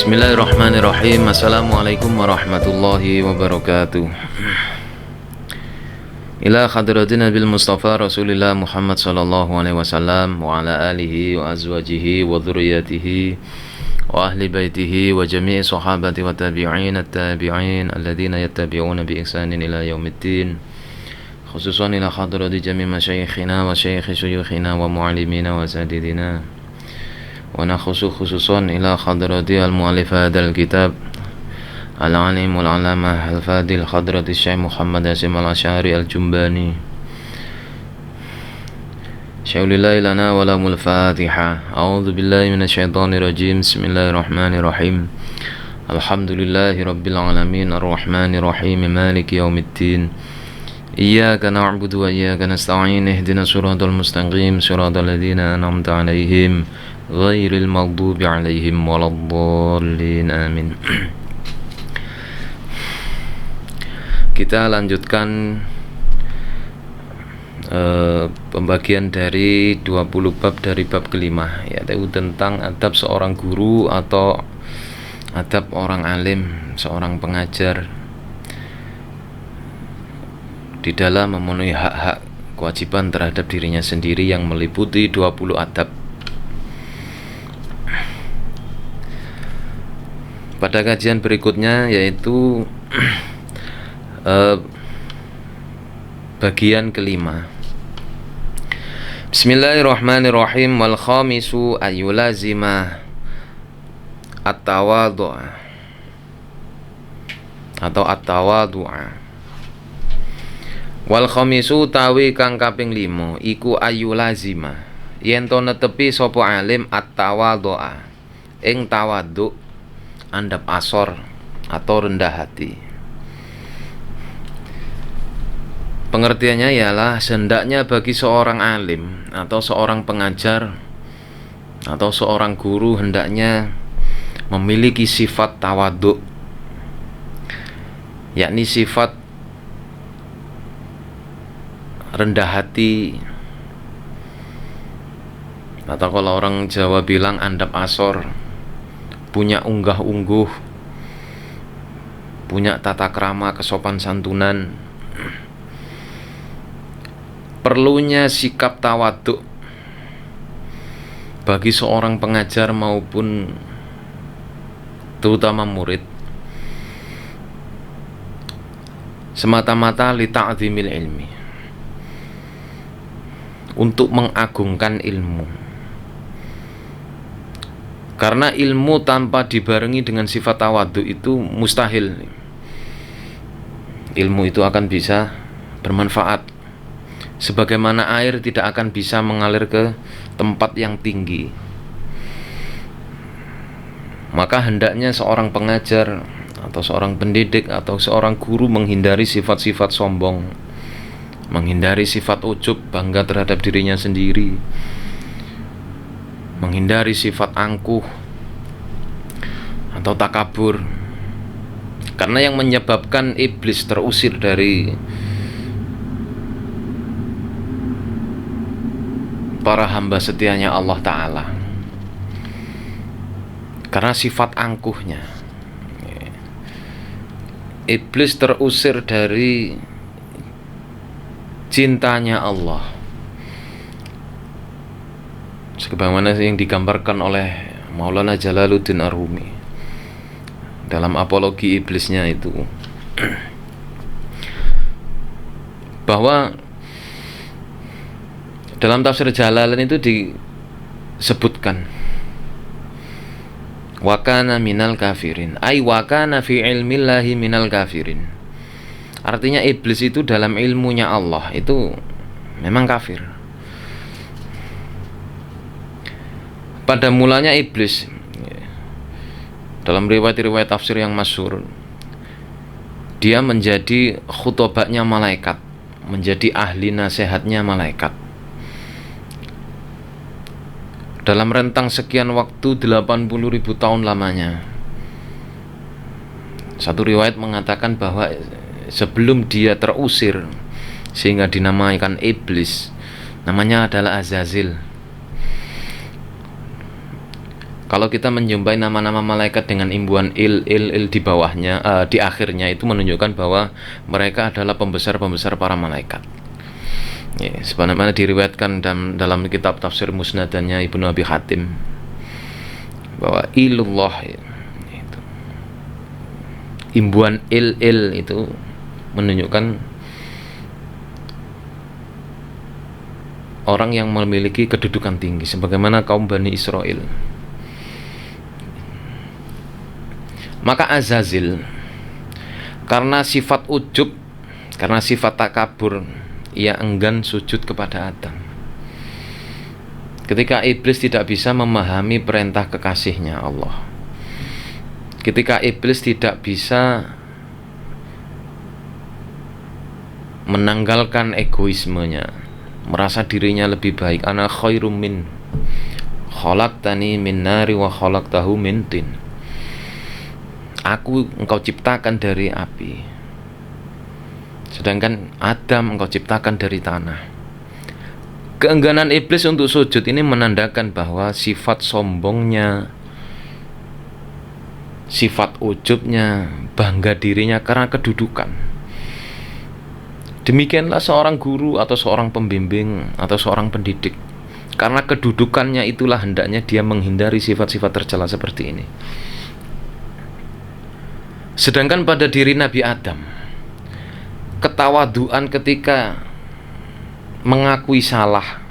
Bismillahirrahmanirrahim. Assalamualaikum warahmatullahi wabarakatuh. Ila hadratin Nabil Mustafa Rasulillah Muhammad sallallahu alaihi wasallam wa ala alihi wa azwajihi wa dhurriyyatihi wa ahli baitihi wa jami'i sahabati wa tabi'in at-tabi'in alladhina yattabi'una bi ihsanin ila yaumiddin. Khususan ila hadrati jami' masyayikhina wa syayikhi syuyukhina wa mu'allimina wa sadidina. Wa nakhusu khususan ila hadrati al-mu'allif hadzal kitab al-alim wal-alamah al-fadil hadrati Syekh Muhammad Hasyim al-Asy'ari al-Jumbani. Syaulillahi lana wa lamul Fatiha. A'udzu billahi minasyaitonir rajim. Bismillahirrahmanirrahim. Alhamdulillahi rabbil alamin arrahmanir rahim maliki yaumiddin. Iyyaka na'budu wa iyyaka nasta'in. Ihdinas siratal mustaqim siratal ladzina an'amta 'alaihim ghairil maghdubi 'alaihim waladdallin. Amin. Kita lanjutkan pembagian dari 20 bab dari bab kelima, yaitu tentang adab seorang guru atau adab orang alim, seorang pengajar di dalam memenuhi hak-hak kewajiban terhadap dirinya sendiri yang meliputi 20 adab. Pada kajian berikutnya yaitu bagian kelima. Bismillahirrahmanirrahim. Wal khamisu ayyulazima at-tawadhu' atau at-tawadhu'a. Wal khamisu tawi kang kaping 5 iku ayyulazima yen to netepi sapa alim at-tawadhu'a ing tawadhu' andap asor atau rendah hati. Pengertiannya ialah hendaknya bagi seorang alim atau seorang pengajar atau seorang guru hendaknya memiliki sifat tawadhu', yakni sifat rendah hati, atau kalau orang Jawa bilang andap asor, punya unggah-ungguh, punya tata krama kesopan santunan. Perlunya sikap tawadhu bagi seorang pengajar maupun terutama murid semata-mata li ta'zimil ilmi, untuk mengagungkan ilmu. Karena ilmu tanpa dibarengi dengan sifat tawadhu itu mustahil. Ilmu itu akan bisa bermanfaat, sebagaimana air tidak akan bisa mengalir ke tempat yang tinggi. Maka hendaknya seorang pengajar atau seorang pendidik atau seorang guru menghindari sifat-sifat sombong, menghindari sifat ujub, bangga terhadap dirinya sendiri, menghindari sifat angkuh atau takabur. Karena yang menyebabkan iblis terusir dari para hamba setianya Allah Ta'ala karena sifat angkuhnya. Iblis terusir dari cintanya Allah, sebagaimana yang digambarkan oleh Maulana Jalaluddin Ar-Rumi dalam apologi iblisnya itu, bahwa dalam tafsir Jalalain itu disebutkan wa kana minal kafirin, ay wa kana fi ilmillahi minal kafirin. Artinya iblis itu dalam ilmunya Allah itu memang kafir. Pada mulanya iblis, dalam riwayat-riwayat tafsir yang masyhur, dia menjadi khutobanya malaikat, menjadi ahli nasihatnya malaikat. Dalam rentang sekian waktu 80.000 tahun lamanya. Satu riwayat mengatakan bahwa sebelum dia terusir sehingga dinamakan iblis, namanya adalah Azazil. Kalau kita menjumpai nama-nama malaikat dengan imbuhan il di bawahnya, di akhirnya, itu menunjukkan bahwa mereka adalah pembesar-pembesar para malaikat. Ya, sebagaimana diriwayatkan dalam kitab tafsir musnadannya Ibnu Abi Hatim bahwa ilullah itu, imbuhan il itu menunjukkan orang yang memiliki kedudukan tinggi sebagaimana kaum Bani Israel. Maka Azazil karena sifat ujub, karena sifat takabur, ia enggan sujud kepada Adam. Ketika iblis tidak bisa memahami perintah kekasihnya Allah, ketika iblis tidak bisa menanggalkan egoismenya, merasa dirinya lebih baik, ana khairum min khalaqtani min nari wa khalaqtahu min tin, aku engkau ciptakan dari api, sedangkan Adam engkau ciptakan dari tanah. Keengganan iblis untuk sujud ini menandakan bahwa sifat sombongnya, sifat ujubnya, bangga dirinya karena kedudukan. Demikianlah seorang guru atau seorang pembimbing atau seorang pendidik, karena kedudukannya itulah hendaknya dia menghindari sifat-sifat tercela seperti ini. Sedangkan pada diri Nabi Adam, ketawaduan ketika mengakui salah,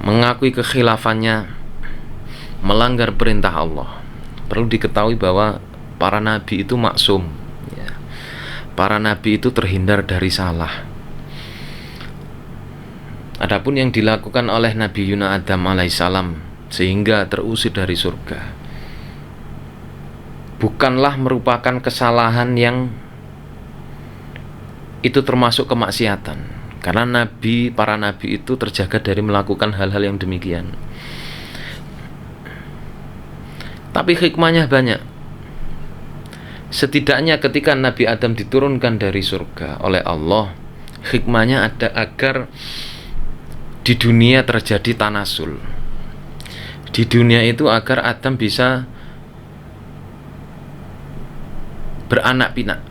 mengakui kekhilafannya, melanggar perintah Allah. Perlu diketahui bahwa para nabi itu maksum, ya. Para nabi itu terhindar dari salah. Adapun yang dilakukan oleh Nabi Yuna Adam alaihissalam sehingga terusir dari surga, bukanlah merupakan kesalahan yang itu termasuk kemaksiatan, karena para nabi itu terjaga dari melakukan hal-hal yang demikian. Tapi hikmahnya banyak. Setidaknya ketika Nabi Adam diturunkan dari surga oleh Allah, hikmahnya ada agar di dunia terjadi tanasul. Di dunia itu agar Adam bisa beranak pinak,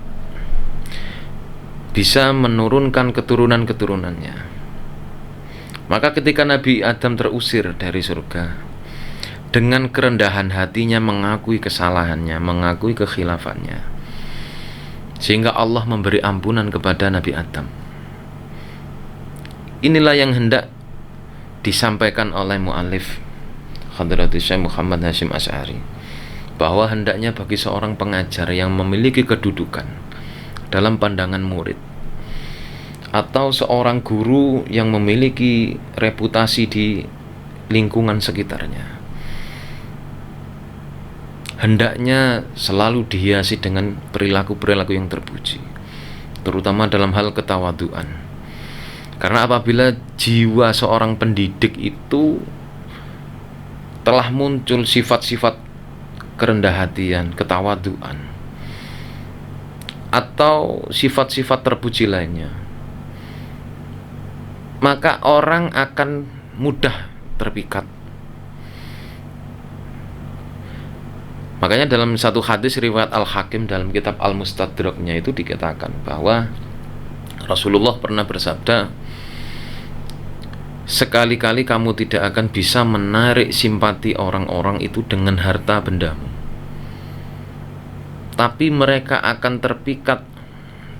bisa menurunkan keturunan-keturunannya. Maka ketika Nabi Adam terusir dari surga, dengan kerendahan hatinya mengakui kesalahannya, mengakui kekhilafannya, sehingga Allah memberi ampunan kepada Nabi Adam. Inilah yang hendak disampaikan oleh mu'alif Hadratus Syekh Muhammad Hasyim Asy'ari, bahwa hendaknya bagi seorang pengajar yang memiliki kedudukan dalam pandangan murid, atau seorang guru yang memiliki reputasi di lingkungan sekitarnya, hendaknya selalu dihiasi dengan perilaku-perilaku yang terpuji, terutama dalam hal ketawaduan. Karena apabila jiwa seorang pendidik itu telah muncul sifat-sifat kerendah hatian, ketawaduan, atau sifat-sifat terpuji lainnya, maka orang akan mudah terpikat. Makanya dalam satu hadis riwayat Al-Hakim dalam kitab Al-Mustadraknya itu dikatakan bahwa Rasulullah pernah bersabda, sekali-kali kamu tidak akan bisa menarik simpati orang-orang itu dengan harta bendamu, tapi mereka akan terpikat,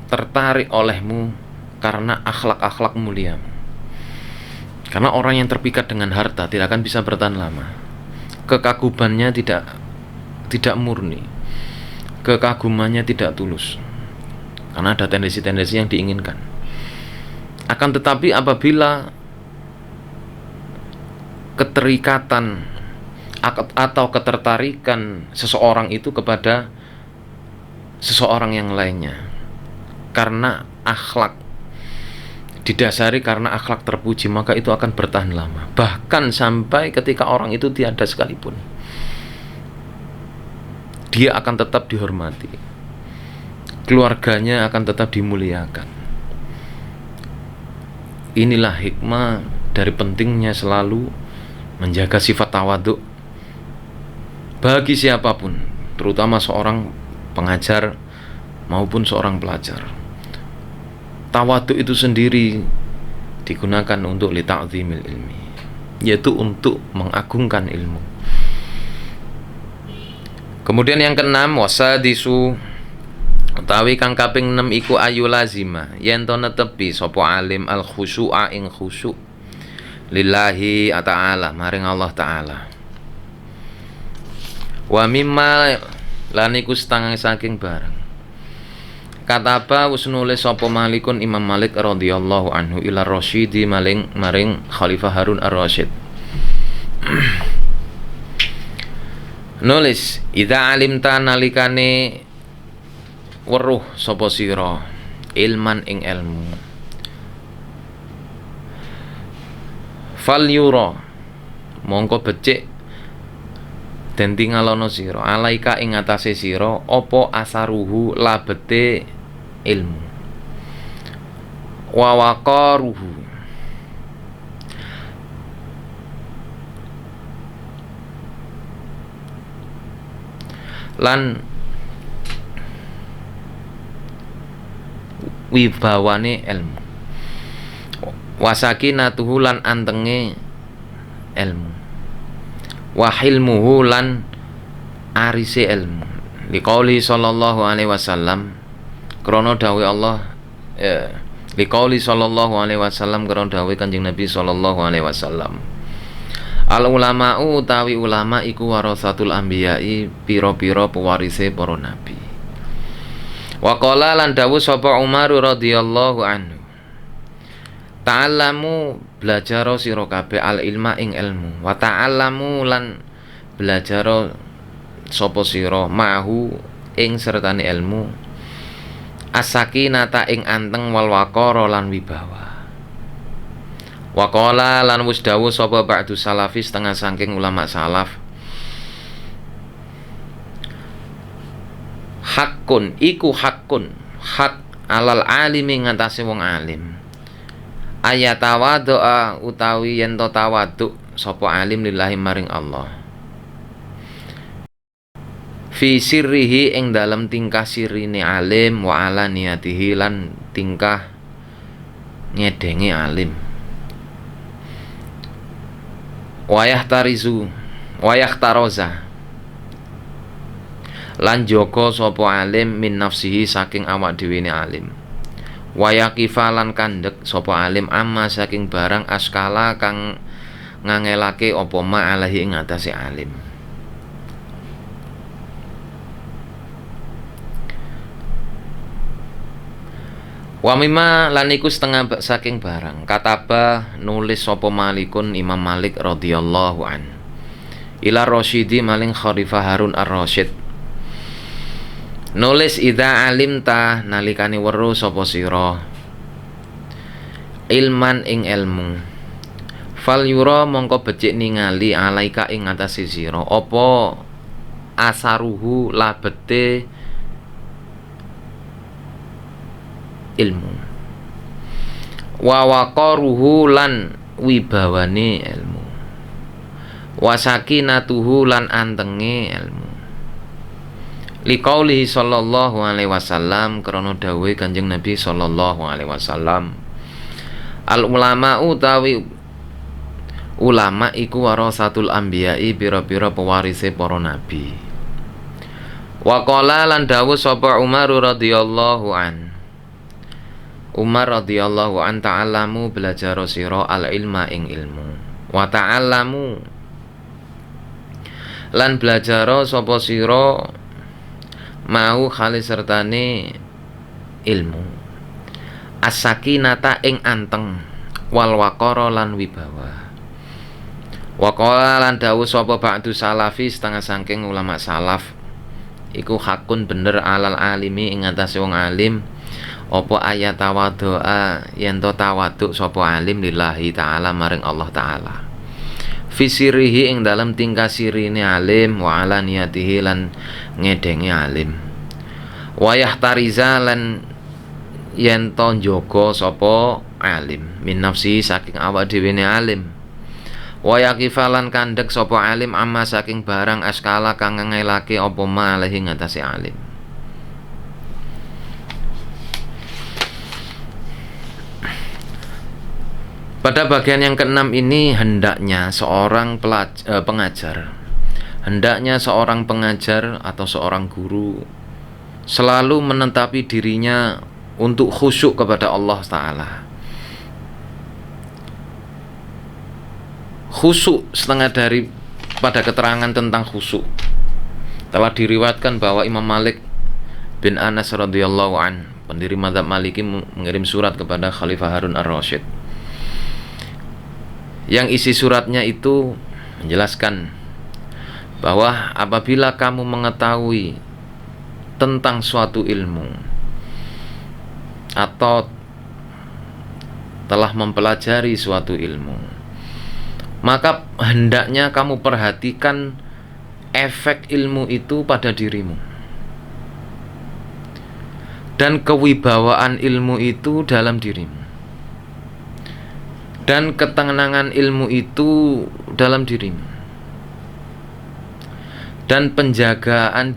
tertarik olehmu karena akhlak-akhlak muliamu. Karena orang yang terpikat dengan harta tidak akan bisa bertahan lama. Kekagumannya tidak murni, kekagumannya tidak tulus, karena ada tendensi-tendensi yang diinginkan. Akan tetapi apabila keterikatan atau ketertarikan seseorang itu kepada seseorang yang lainnya karena akhlak, didasari karena akhlak terpuji, maka itu akan bertahan lama, bahkan sampai ketika orang itu tiada sekalipun, dia akan tetap dihormati, keluarganya akan tetap dimuliakan. Inilah hikmah dari pentingnya selalu menjaga sifat tawadhu, bagi siapapun, terutama seorang pengajar maupun seorang pelajar. Tawadhu itu sendiri digunakan untuk li ta'zimil ilmi, yaitu untuk mengagungkan ilmu. Kemudian yang keenam, wasadisu utawi kang kaping 6 iku ayu lazima yen to netepi sapa alim al khusyu'a ing khusyuk lillahi ta'ala maring Allah taala. Wa mimma lan iku setengah saking barang kataba wis nulis sapa Malikun Imam Malik radhiyallahu anhu ila Rasyidi maring Khalifah Harun Ar-Rasyid. Nulis idza alimta nalikane weruh sapa sira ilman ing ilmu fal yura mongko becik den tingalono sira alaika ing atase sira apa asaruhu labete ilmu wa waqaruhu lan wibawane ilmu wasakinatuhu lan antenge ilmu wahilmuhu lan arise ilmu liqauli sallallahu alaihi wasallam krana dawuh Allah liqauli sallallahu alaihi wasallam krana dawuh Kanjeng Nabi sallallahu alaihi wasallam al ulama'u utawi ulama iku warasatul anbiya'i pira-pira pewarise para nabi. Wa qala lan dawuh sapa Umar radhiyallahu anhu ta'allamu belajar sira kabeh al ilma ing ilmu wa ta'allamu lan belajar sapa sira mahu ing sertane ilmu as-sakinata ing anteng wal waqara lan wibawa. Wa qala lan wis dawuh sapa ba'du salafi setengah saking ulama salaf hakun iku hakun hak alal alimi ngatasi wong alim ayatawadha utawi yen to tawadhu sapa alim lillahi maring Allah fi sirrihi ing dalam tingkah sirine alim wa ala niyatihi lan tingkah ngedenge alim wayah taroza lan joko sopo alim min nafsihi saking awak dhewe alim wayah kifalan kandek sopo alim amma saking barang askala kang ngangelake apa ma alahi ing atase alim. Wa mimma lan iku setengah saking barang kataba nulis sapa Malikun Imam Malik radhiyallahu an ila Rasyidi maling Khalifah Harun Ar-Rasyid nulis idza alimta nalikane weruh sapa sira ilman ing ilmu fal yura mongko becik ningali alaika ing atase sira apa asaruhu labete ilmu wa waqaruhu lan wibawane ilmu wasakinatuhu lan antenge ilmu liqaulihi sallallahu alaihi wasallam krana dawuhe Kanjeng Nabi sallallahu alaihi wasallam al ulama utawi ulama iku warasatul anbiya'i pira-pira pewarise para nabi wa qala lan dawuh sapa Umar radhiyallahu an Umar radhiyallahu an ta'allamu belajar sira al ilma ing ilmu wa ta'allamu lan belajar sapa sira mau khali sertane ilmu as-sakinata ing anteng wal waqara lan wibawa wa qala lan dawuh sapa ba'du salafi setengah saking ulama salaf iku hakun bener alal alimi ing atase wong alim apa ayat tawadhu'a yen to tawadhu sapa alim lillahi taala maring Allah taala fi sirrihi ing dalam tingkah sirine alim wa ala niyatihi lan ngedenge alim wa yahtariza lan yen to njaga sapa alim min nafsi saking awak dhewe ne alim Wa yaqifalan kandhek sapa alim amma saking barang askala kang ngelake apa ma alehi ngatasi alim. Pada bagian yang keenam ini hendaknya seorang pengajar atau seorang guru selalu menetapi dirinya untuk khusyuk kepada Allah Ta'ala. Khusyuk setengah dari pada keterangan tentang khusyuk telah diriwayatkan bahwa Imam Malik bin Anas radhiyallahu an, pendiri mazhab Maliki, mengirim surat kepada Khalifah Harun ar-Rasyid. Yang isi suratnya itu menjelaskan bahwa apabila kamu mengetahui tentang suatu ilmu atau telah mempelajari suatu ilmu, maka hendaknya kamu perhatikan efek ilmu itu pada dirimu dan kewibawaan ilmu itu dalam dirimu dan ketenangan ilmu itu dalam dirimu dan penjagaan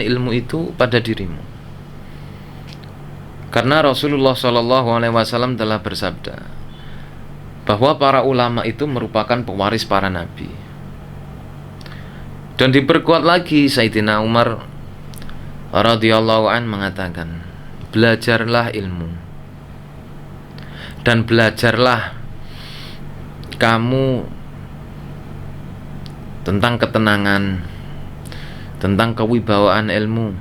ilmu itu pada dirimu. Karena Rasulullah SAW telah bersabda bahwa para ulama itu merupakan pewaris para nabi. Dan diperkuat lagi, Sayyidina Umar radhiyallahu an mengatakan, belajarlah ilmu dan belajarlah kamu tentang ketenangan, tentang kewibawaan ilmu.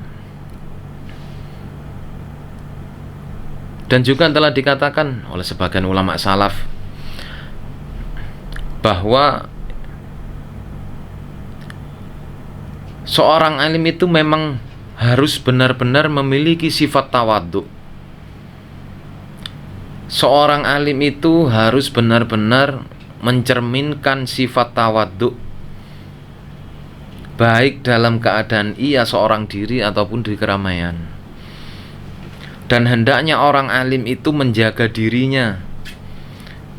Dan juga telah dikatakan oleh sebagian ulama salaf bahwa seorang alim itu memang harus benar-benar memiliki sifat tawadhu. Seorang alim itu harus benar-benar mencerminkan sifat tawadhu, baik dalam keadaan ia seorang diri ataupun di keramaian. Dan hendaknya orang alim itu menjaga dirinya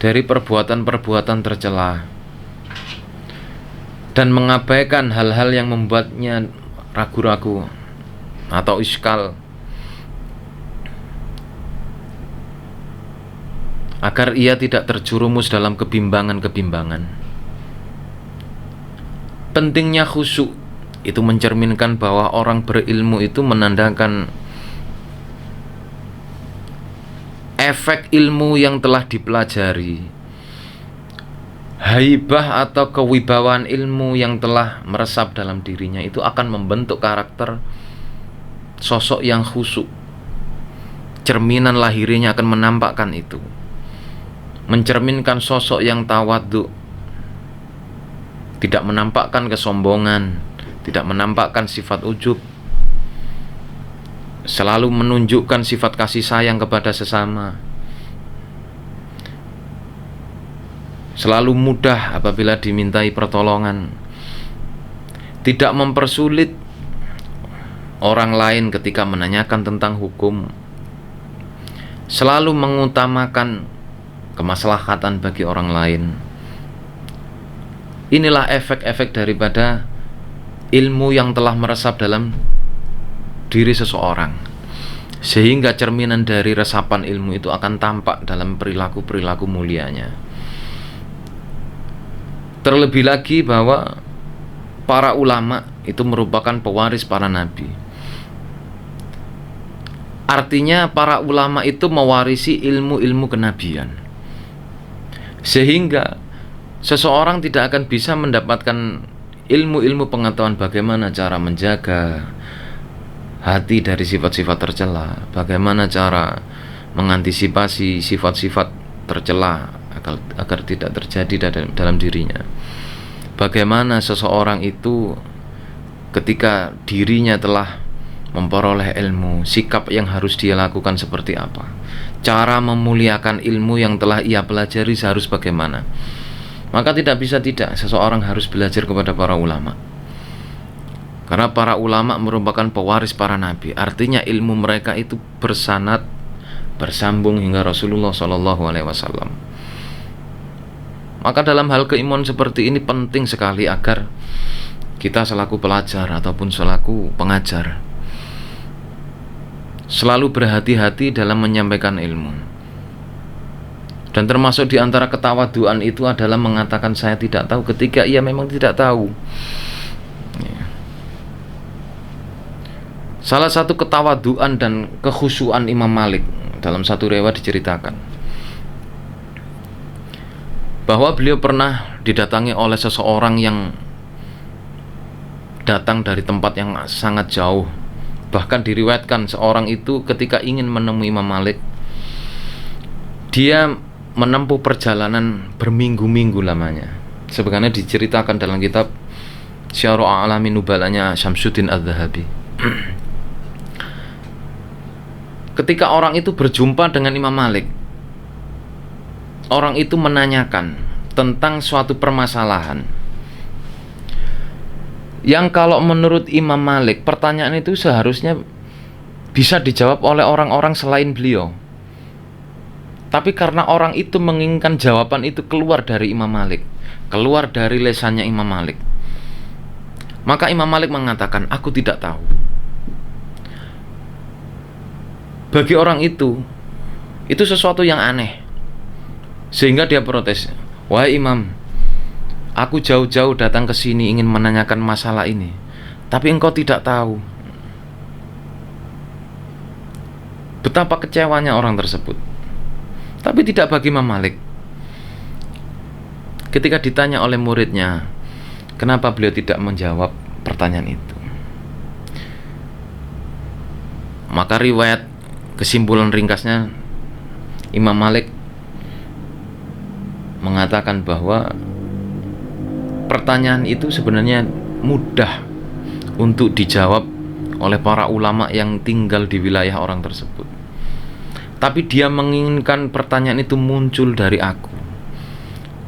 dari perbuatan-perbuatan tercela dan mengabaikan hal-hal yang membuatnya ragu-ragu atau iskal, agar ia tidak terjerumus dalam kebimbangan-kebimbangan. Pentingnya khusyuk itu mencerminkan bahwa orang berilmu itu menandakan efek ilmu yang telah dipelajari, haibah atau kewibawaan ilmu yang telah meresap dalam dirinya itu akan membentuk karakter sosok yang khusyuk. Cerminan lahirinya akan menampakkan itu, mencerminkan sosok yang tawadhu, tidak menampakkan kesombongan, tidak menampakkan sifat ujub, selalu menunjukkan sifat kasih sayang kepada sesama, selalu mudah apabila dimintai pertolongan, tidak mempersulit orang lain ketika menanyakan tentang hukum, selalu mengutamakan kemaslahatan bagi orang lain. Inilah efek-efek daripada ilmu yang telah meresap dalam diri seseorang, sehingga cerminan dari resapan ilmu itu akan tampak dalam perilaku-perilaku mulianya. Terlebih lagi bahwa para ulama itu merupakan pewaris para nabi. Artinya para ulama itu mewarisi ilmu-ilmu kenabian, sehingga seseorang tidak akan bisa mendapatkan ilmu-ilmu pengetahuan bagaimana cara menjaga hati dari sifat-sifat tercela, bagaimana cara mengantisipasi sifat-sifat tercela agar tidak terjadi dalam dirinya, bagaimana seseorang itu ketika dirinya telah memperoleh ilmu, sikap yang harus dia lakukan seperti apa, cara memuliakan ilmu yang telah ia pelajari harus bagaimana. Maka tidak bisa tidak seseorang harus belajar kepada para ulama, karena para ulama merupakan pewaris para nabi. Artinya ilmu mereka itu bersanad, bersambung hingga Rasulullah SAW. Maka dalam hal keimanan seperti ini penting sekali agar kita selaku pelajar ataupun selaku pengajar selalu berhati-hati dalam menyampaikan ilmu. Dan termasuk di antara ketawaduan itu adalah mengatakan saya tidak tahu ketika ia memang tidak tahu. Salah satu ketawaduan dan kekhusyuan Imam Malik dalam satu riwayat diceritakan bahwa beliau pernah didatangi oleh seseorang yang datang dari tempat yang sangat jauh. Bahkan diriwayatkan seorang itu ketika ingin menemui Imam Malik, dia menempuh perjalanan berminggu-minggu lamanya. Sebagaimana diceritakan dalam kitab Syiaru A'lamin Nubalanya Syamsuddin Adz-Dzahabi. Ketika orang itu berjumpa dengan Imam Malik, orang itu menanyakan tentang suatu permasalahan yang kalau menurut Imam Malik pertanyaan itu seharusnya bisa dijawab oleh orang-orang selain beliau. Tapi karena orang itu menginginkan jawaban itu keluar dari Imam Malik, keluar dari lesannya Imam Malik, maka Imam Malik mengatakan, aku tidak tahu. Bagi orang itu sesuatu yang aneh, sehingga dia protes, wahai Imam, aku jauh-jauh datang ke sini ingin menanyakan masalah ini, tapi engkau tidak tahu. Betapa kecewanya orang tersebut. Tapi tidak bagi Imam Malik. Ketika ditanya oleh muridnya, kenapa beliau tidak menjawab pertanyaan itu, maka riwayat kesimpulan ringkasnya Imam Malik mengatakan bahwa pertanyaan itu sebenarnya mudah untuk dijawab oleh para ulama yang tinggal di wilayah orang tersebut. Tapi dia menginginkan pertanyaan itu muncul dari aku,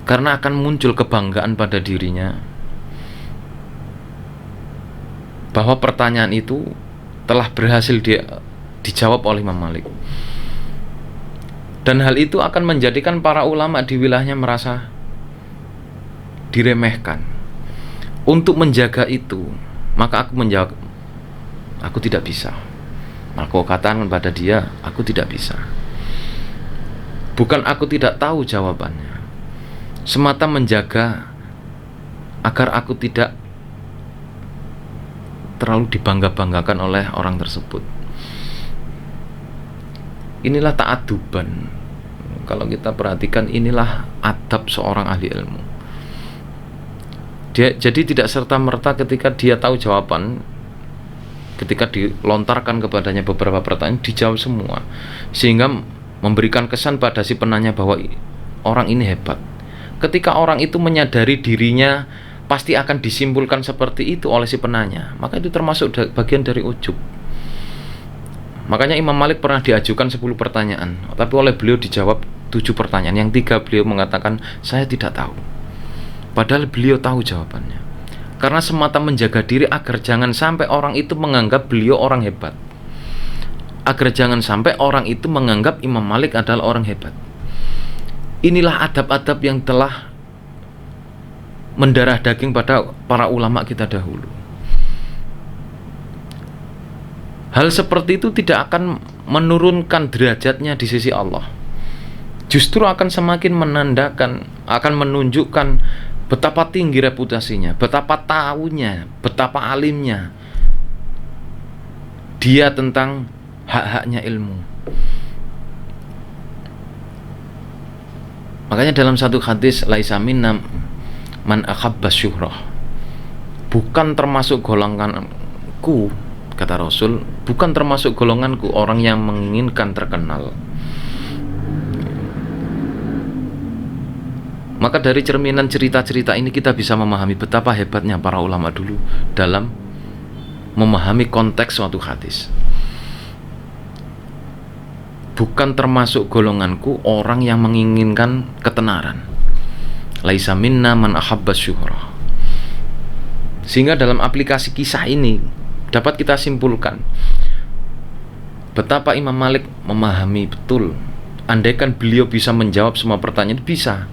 karena akan muncul kebanggaan pada dirinya bahwa pertanyaan itu telah berhasil dijawab oleh Imam Malik. Dan hal itu akan menjadikan para ulama di wilayahnya merasa diremehkan. Untuk menjaga itu, maka aku menjawab, aku tidak bisa. Maka aku katakan pada dia, aku tidak bisa. Bukan aku tidak tahu jawabannya, semata menjaga agar aku tidak terlalu dibangga-banggakan oleh orang tersebut. Inilah ta'aduban. Kalau kita perhatikan, inilah adab seorang ahli ilmu. Jadi tidak serta-merta ketika dia tahu jawaban, ketika dilontarkan kepadanya beberapa pertanyaan, dijawab semua, sehingga memberikan kesan pada si penanya bahwa orang ini hebat. Ketika orang itu menyadari dirinya pasti akan disimpulkan seperti itu oleh si penanya, maka itu termasuk bagian dari ujub. Makanya Imam Malik pernah diajukan 10 pertanyaan, tapi oleh beliau dijawab 7 pertanyaan. Yang 3 beliau mengatakan, saya tidak tahu. Padahal beliau tahu jawabannya. Karena semata menjaga diri agar jangan sampai orang itu menganggap beliau orang hebat, agar jangan sampai orang itu menganggap Imam Malik adalah orang hebat. Inilah adab-adab yang telah mendarah daging pada para ulama kita dahulu. Hal seperti itu tidak akan menurunkan derajatnya di sisi Allah. Justru akan semakin menandakan, akan menunjukkan betapa tinggi reputasinya, betapa tahunya, betapa alimnya dia tentang hak-haknya ilmu. Makanya dalam satu hadis, laisa minna man akhabba syuhrah, bukan termasuk golonganku, kata Rasul, bukan termasuk golonganku orang yang menginginkan terkenal. Maka dari cerminan cerita-cerita ini kita bisa memahami betapa hebatnya para ulama dulu dalam memahami konteks suatu hadis. Bukan termasuk golonganku orang yang menginginkan ketenaran. Laisa minna man ahabba syuhrah. Sehingga dalam aplikasi kisah ini dapat kita simpulkan betapa Imam Malik memahami betul. Andaikan beliau bisa menjawab semua pertanyaan, bisa.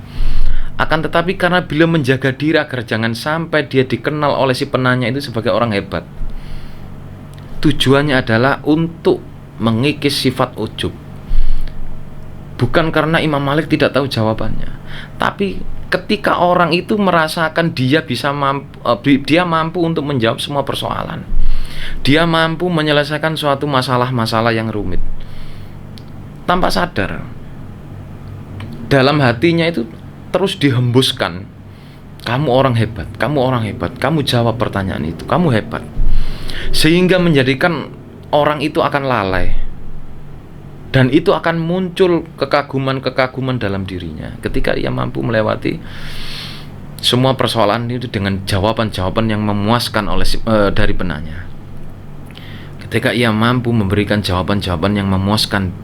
Akan tetapi karena beliau menjaga diri agar jangan sampai dia dikenal oleh si penanya itu sebagai orang hebat, tujuannya adalah untuk mengikis sifat ujub. Bukan karena Imam Malik tidak tahu jawabannya, tapi ketika orang itu merasakan dia mampu untuk menjawab semua persoalan, dia mampu menyelesaikan suatu masalah-masalah yang rumit, tanpa sadar dalam hatinya itu terus dihembuskan, kamu orang hebat, kamu orang hebat, kamu jawab pertanyaan itu, kamu hebat, sehingga menjadikan orang itu akan lalai. Dan itu akan muncul kekaguman-kekaguman dalam dirinya ketika ia mampu melewati semua persoalan itu dengan jawaban-jawaban yang memuaskan dari penanya. Ketika ia mampu memberikan jawaban-jawaban yang memuaskan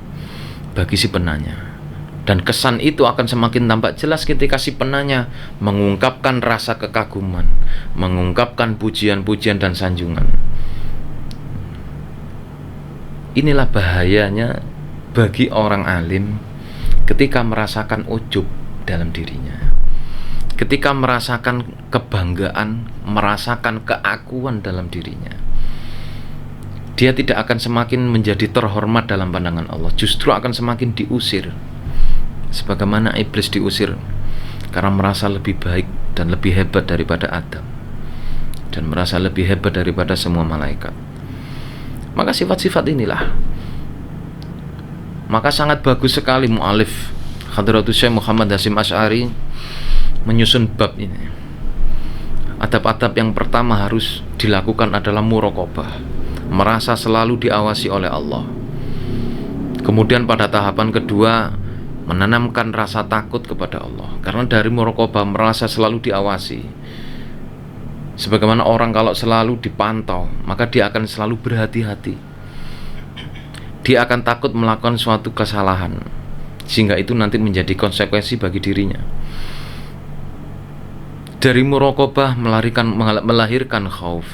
bagi si penanya, dan kesan itu akan semakin tampak jelas ketika si penanya mengungkapkan rasa kekaguman, mengungkapkan pujian-pujian dan sanjungan. Inilah bahayanya bagi orang alim ketika merasakan ujub dalam dirinya, ketika merasakan kebanggaan, merasakan keakuan dalam dirinya. Dia tidak akan semakin menjadi terhormat dalam pandangan Allah, justru akan semakin diusir, sebagaimana iblis diusir karena merasa lebih baik dan lebih hebat daripada Adam, dan merasa lebih hebat daripada semua malaikat. Maka sifat-sifat inilah, maka sangat bagus sekali mu'alif Hadratus Syekh Muhammad Hasyim Asy'ari menyusun bab ini. Adab-adab yang pertama harus dilakukan adalah muraqabah, merasa selalu diawasi oleh Allah. Kemudian pada tahapan kedua, menanamkan rasa takut kepada Allah, karena dari muraqabah merasa selalu diawasi. Sebagaimana orang kalau selalu dipantau, maka dia akan selalu berhati-hati. Dia akan takut melakukan suatu kesalahan, sehingga itu nanti menjadi konsekuensi bagi dirinya. Dari muraqabah melahirkan khauf.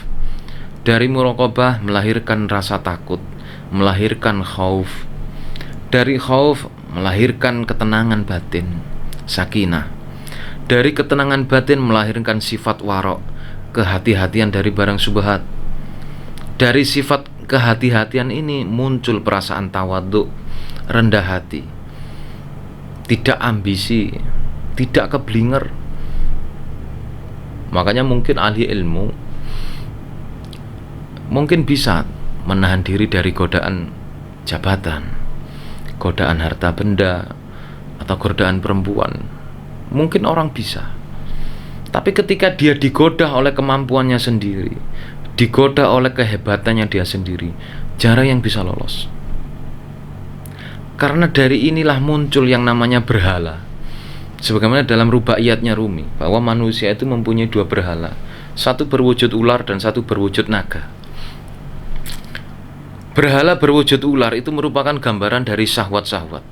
Dari muraqabah melahirkan rasa takut, melahirkan khauf. Dari khauf melahirkan ketenangan batin, sakinah. Dari ketenangan batin melahirkan sifat warok, kehati-hatian dari barang syubhat. Dari sifat kehati-hatian ini muncul perasaan tawadhu, rendah hati, tidak ambisi, tidak keblinger. Makanya mungkin ahli ilmu mungkin bisa menahan diri dari godaan jabatan, godaan harta benda, atau godaan perempuan. Mungkin orang bisa. Tapi ketika dia digoda oleh kemampuannya sendiri, digoda oleh kehebatannya dia sendiri, jarang yang bisa lolos. Karena dari inilah muncul yang namanya berhala. Sebagaimana dalam rubaiyatnya Rumi, bahwa manusia itu mempunyai dua berhala, satu berwujud ular dan satu berwujud naga. Berhala berwujud ular itu merupakan gambaran dari syahwat-syahwat,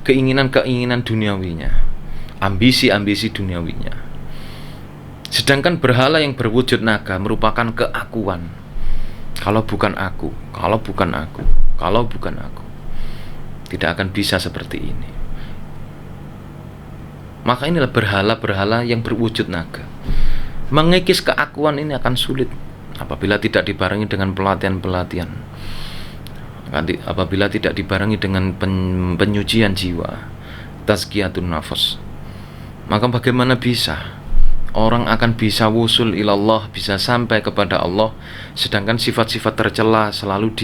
keinginan-keinginan duniawinya, ambisi-ambisi duniawinya. Sedangkan berhala yang berwujud naga merupakan keakuan. Kalau bukan aku, kalau bukan aku, kalau bukan aku, tidak akan bisa seperti ini. Maka inilah berhala-berhala yang berwujud naga. Mengikis keakuan ini akan sulit apabila tidak dibarengi dengan pelatihan-pelatihan, apabila tidak dibarengi dengan penyucian jiwa, tazkiyatun nafas. Maka bagaimana bisa orang akan bisa wusul ilallah, bisa sampai kepada Allah, sedangkan sifat-sifat tercela selalu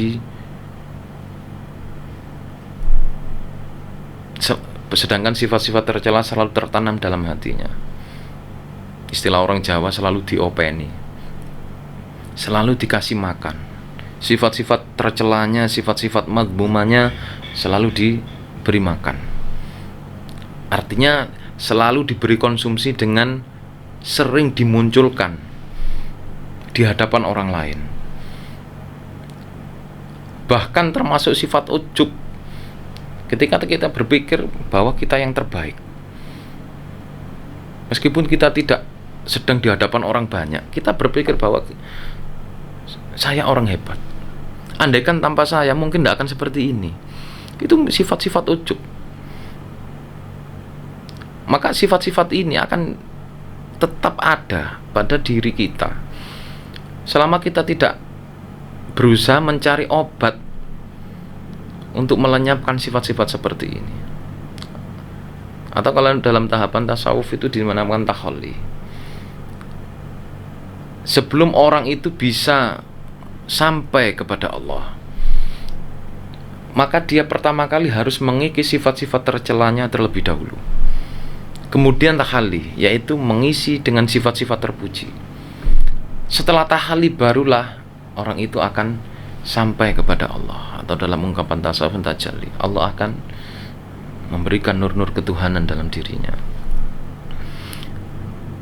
tertanam dalam hatinya. Istilah orang Jawa selalu diopeni, selalu dikasih makan. Sifat-sifat tercelanya, sifat-sifat madmumanya selalu diberi makan. Artinya selalu diberi konsumsi dengan sering dimunculkan di hadapan orang lain. Bahkan termasuk sifat ujub, ketika kita berpikir bahwa kita yang terbaik, meskipun kita tidak sedang di hadapan orang banyak, kita berpikir bahwa saya orang hebat. Andaikan tanpa saya mungkin tidak akan seperti ini. Itu sifat-sifat ujub. maka sifat-sifat ini akan tetap ada pada diri kita selama kita tidak berusaha mencari obat untuk melenyapkan sifat-sifat seperti ini. Atau kalau dalam tahapan tasawuf itu dinamakan takhalli. Sebelum orang itu bisa sampai kepada Allah, maka dia pertama kali harus mengikis sifat-sifat tercelanya terlebih dahulu. Kemudian takhalli, yaitu mengisi dengan sifat-sifat terpuji. Setelah takhalli barulah orang itu akan sampai kepada Allah. Atau dalam ungkapan tasawuf tajalli, Allah akan memberikan nur-nur ketuhanan dalam dirinya.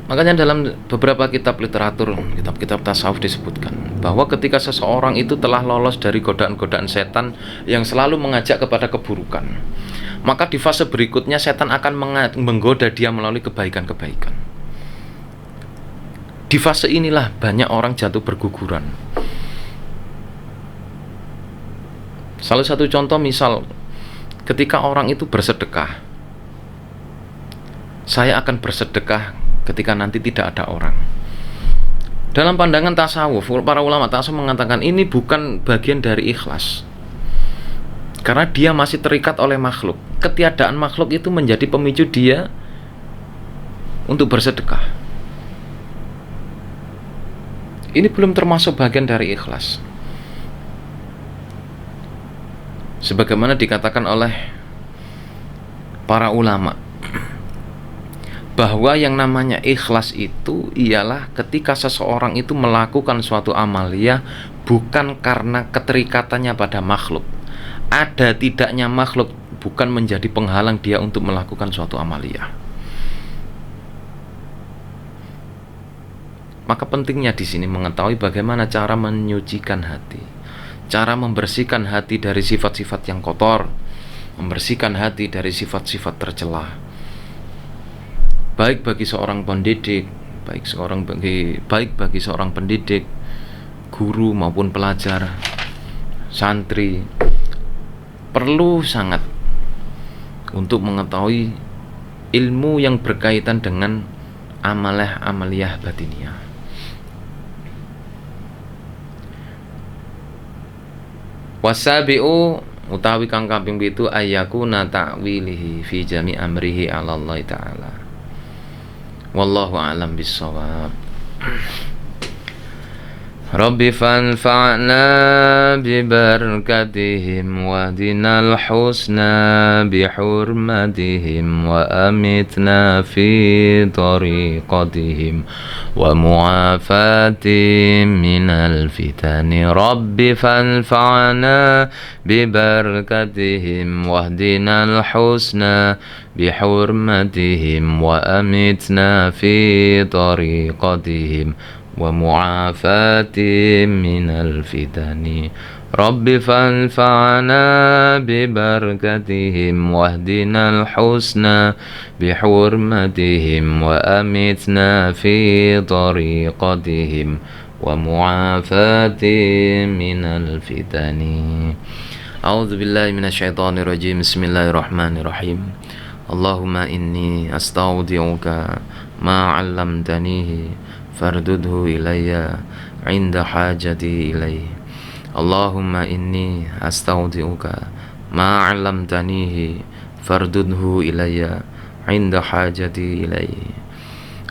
Makanya dalam beberapa kitab literatur, kitab-kitab tasawuf disebutkan bahwa ketika seseorang itu telah lolos dari godaan-godaan setan yang selalu mengajak kepada keburukan, maka di fase berikutnya setan akan menggoda dia melalui kebaikan-kebaikan. Di fase inilah banyak orang jatuh berguguran. Salah satu contoh misal, ketika orang itu bersedekah, saya akan bersedekah ketika nanti tidak ada orang. Dalam pandangan tasawuf, para ulama tasawuf mengatakan ini bukan bagian dari ikhlas, karena dia masih terikat oleh makhluk. Ketiadaan makhluk itu menjadi pemicu dia untuk bersedekah. Ini belum termasuk bagian dari ikhlas. Sebagaimana dikatakan oleh para ulama, bahwa yang namanya ikhlas itu ialah ketika seseorang itu melakukan suatu amaliyah bukan karena keterikatannya pada makhluk. Ada tidaknya makhluk bukan menjadi penghalang dia untuk melakukan suatu amaliyah. Maka pentingnya di sini mengetahui bagaimana cara menyucikan hati, cara membersihkan hati dari sifat-sifat yang kotor, membersihkan hati dari sifat-sifat tercela. Baik bagi seorang pendidik, baik bagi seorang pendidik, guru maupun pelajar, santri, perlu sangat untuk mengetahui ilmu yang berkaitan dengan amaliyah batiniyah. Wasabi'u utawi kang kaping 7 ayyakuna ta'wilihi fi jami amrihi 'ala Allah taala. Wallahu a'lam bissawab. Rabbi fanfa'na bibarakatihim wahdinal husna bihurmatihim wa amitna fi tariqatihim wa mu'afatihim minal fitani. Rabbi fanfa'na bibarakatihim wahdinal husna bihurmatihim wa amitna fi tariqatihim wa mu'afatihim minal fitani. Rabbi fanfa'na bibarakatihim wahdinal husna bihurmatihim wa amitna fi tariqatihim wa mu'afatihim minal fitani. A'udzu billahi minasyaitonir rajim. Bismillahirrahmanirrahim. Allahumma inni astaudi'uka ma 'allamtanihi fardudhu ilayya 'inda hajati ilayhi. Allahumma inni astaudi'uka ma 'allamtanihi fardudhu ilayya 'inda hajati ilayhi.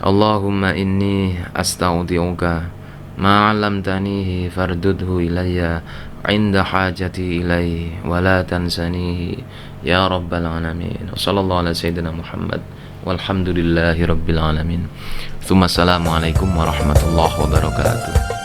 Allahumma inni astaudi'uka ma 'allamtanihi fardudhu ilayya 'inda hajati ilayhi wa la tansanihi ya rabbal alamin. Wassallallahu ala sayyidina Muhammad walhamdulillahi rabbil alamin. Assalamualaikum warahmatullahi wabarakatuh.